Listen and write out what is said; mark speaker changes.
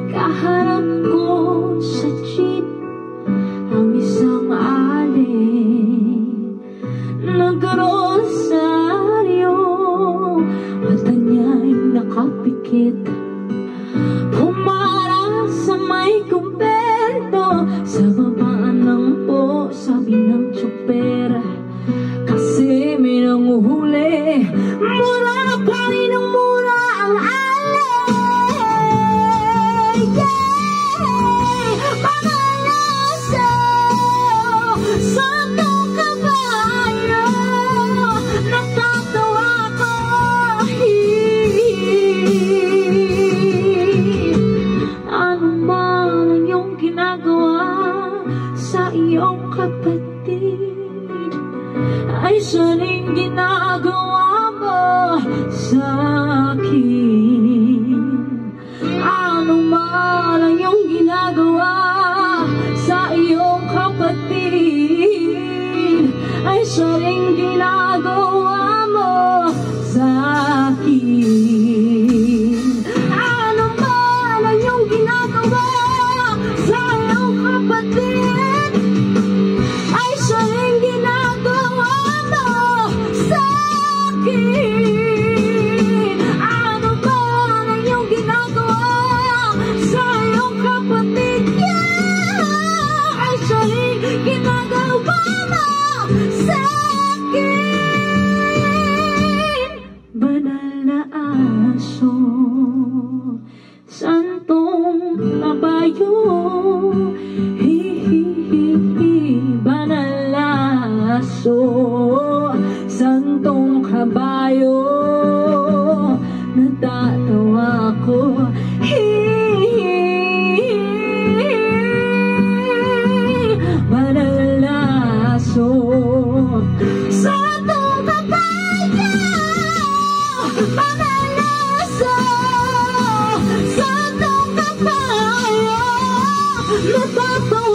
Speaker 1: Kaharap ko sa jeep ang isang alin, nag-rosaryo, mata niya'y nakapikit, pumarang sa may kumpento. Sa baba ng po, sabi ng tsoper, kasi may nanguhuli, mura pa rin ang mura ang alay. Mga laso, santong kabayo, natatawa ko. Ano man ang iyong ginagawa sa iyong kapatid, ay siya rin ginagawa mo sa akin. Ano man ang iyong ginagawa sa iyong kapatid, ay siya rin ginagawa mo sa akin. Ano man ang iyong ginagawa sa iyong kapatid, ay siya rin ginagawa mo sa akin. Ano man ang iyong ginagawa sa iyong kapatid, ay siya rin ginagawa mo sa akin. Banal na aso, santong kabayo, banal na aso, santong kabayo, natatawa ko. Banal na aso, santong kabayo, banal na aso, santong kabayo, natatawa